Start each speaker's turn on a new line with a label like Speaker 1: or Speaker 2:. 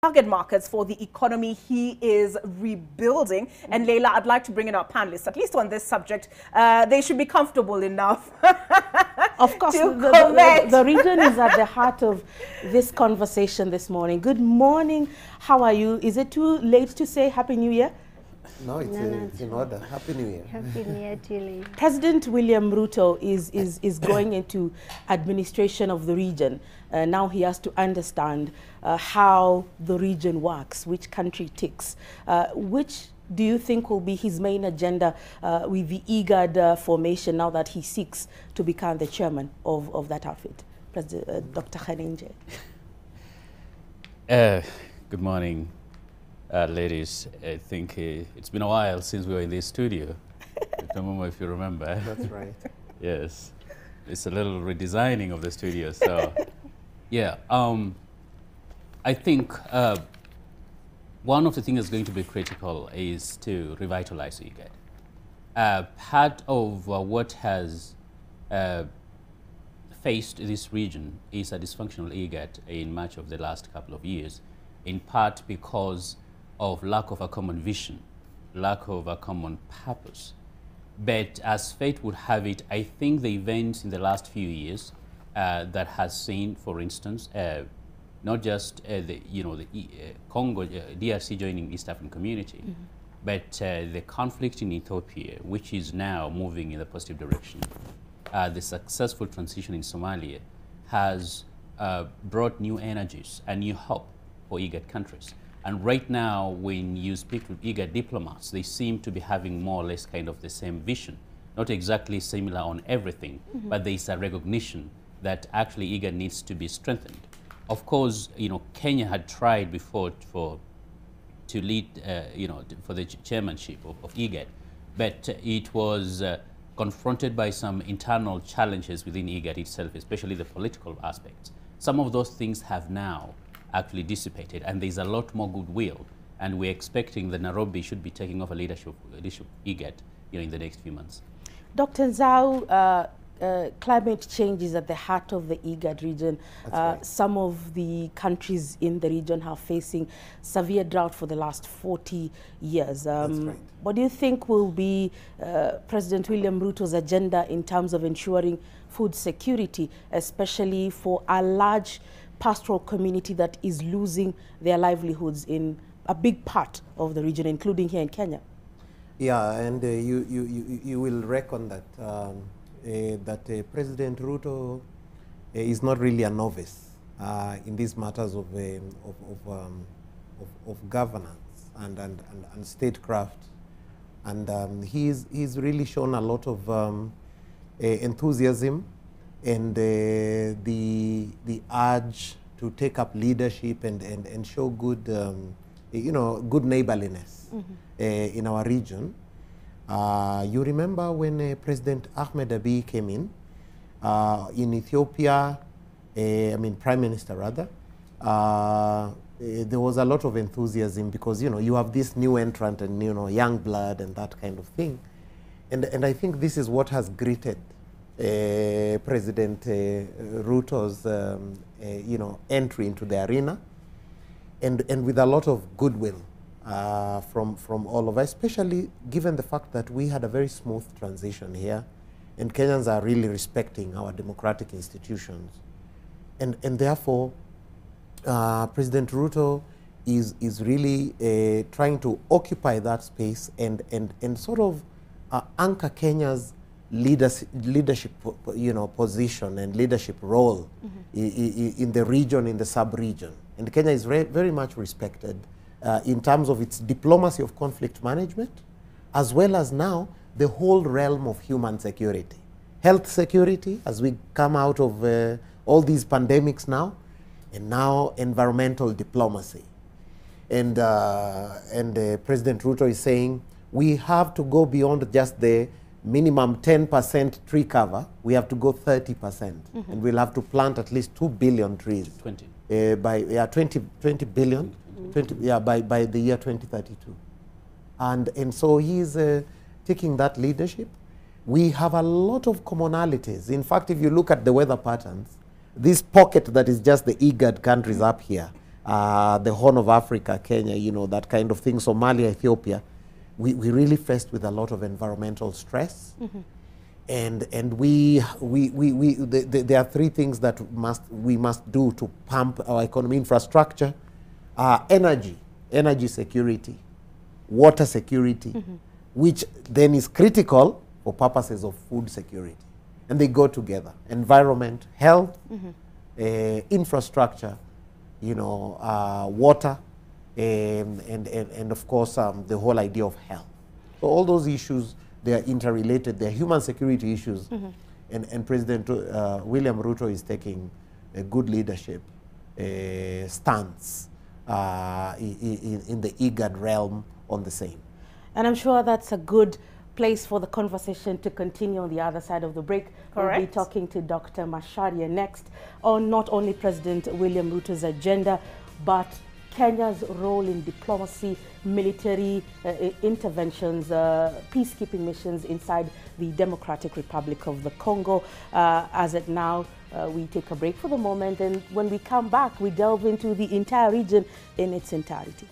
Speaker 1: target markets for the economy he is rebuilding. And Leila, I'd like to bring in our panelists, at least on this subject. They should be comfortable enough.
Speaker 2: Of course, the region is at the heart of this conversation this morning. Good morning. How are you? Is it too late to say Happy New Year?
Speaker 3: No, it's in order. Happy New Year.
Speaker 4: Happy New Year, Julie.
Speaker 2: President William Ruto is going into administration of the region. Now he has to understand how the region works, which country ticks. Which do you think will be his main agenda with the IGAD formation now that he seeks to become the chairman of that outfit? President Dr. Khanenje.
Speaker 5: Good morning. Ladies, I think it's been a while since we were in this studio. I don't remember if you remember.
Speaker 3: That's right.
Speaker 5: Yes. It's a little redesigning of the studio. So, yeah. I think one of the things that's going to be critical is to revitalize IGAD. Part of what has faced this region is a dysfunctional IGAD in much of the last couple of years, in part because of lack of a common vision, lack of a common purpose. But as fate would have it, I think the events in the last few years that has seen, for instance, not just the Congo, DRC joining East African Community, but the conflict in Ethiopia, which is now moving in a positive direction. The successful transition in Somalia has brought new energies and new hope for IGAD countries. And right now, when you speak with IGAD diplomats, they seem to be having more or less kind of the same vision. Not exactly similar on everything, but there is a recognition that actually IGAD needs to be strengthened. Of course, Kenya had tried before to lead, for the chairmanship of IGAD, but it was confronted by some internal challenges within IGAD itself, especially the political aspects. Some of those things have now actually dissipated, and there's a lot more goodwill, and we're expecting that Nairobi should be taking over leadership IGAD in the next few months.
Speaker 2: Dr. Nzau, climate change is at the heart of the IGAD region.
Speaker 3: Right.
Speaker 2: Some of the countries in the region are facing severe drought for the last 40 years.
Speaker 3: That's right.
Speaker 2: What do you think will be President William Ruto's agenda in terms of ensuring food security, especially for a large pastoral community that is losing their livelihoods in a big part of the region, including here in Kenya?
Speaker 3: Yeah, and you will reckon that President Ruto is not really a novice in these matters of governance and statecraft, and he's really shown a lot of enthusiasm and the urge to take up leadership and show good good neighborliness in our region. You remember when President Ahmed Abiy came in Ethiopia, Prime Minister rather, there was a lot of enthusiasm because you have this new entrant and young blood and that kind of thing, and I think this is what has greeted President Ruto's entry into the arena, and with a lot of goodwill from all of us, especially given the fact that we had a very smooth transition here, and Kenyans are really respecting our democratic institutions, and therefore President Ruto is really trying to occupy that space and sort of anchor Kenya's leadership position and leadership role in the region, in the sub-region. And Kenya is very much respected in terms of its diplomacy of conflict management, as well as now the whole realm of human security. Health security, as we come out of all these pandemics now, and now environmental diplomacy. And President Ruto is saying we have to go beyond just the minimum 10% tree cover. We have to go 30%, and we'll have to plant at least 2 billion trees.
Speaker 5: 20.
Speaker 3: By 20 billion, 20, by the year 2032. And so he's taking that leadership. We have a lot of commonalities. In fact, if you look at the weather patterns, this pocket that is just the IGAD countries up here, the Horn of Africa, Kenya, you know, that kind of thing, Somalia, Ethiopia, we really faced with a lot of environmental stress. And there are three things that we must do to pump our economy: infrastructure, energy security, water security, which then is critical for purposes of food security. And they go together: environment, health, infrastructure, you know, water, and of course the whole idea of health. So all those issues, they are interrelated. They're human security issues, and President William Ruto is taking a good leadership stance in the IGAD realm on the same.
Speaker 2: And I'm sure that's a good place for the conversation to continue on the other side of the break.
Speaker 1: Correct.
Speaker 2: We'll be talking to Dr. Macharia next on not only President William Ruto's agenda, but Kenya's role in diplomacy, military interventions, peacekeeping missions inside the Democratic Republic of the Congo. As it now, we take a break for the moment, and when we come back, we delve into the entire region in its entirety.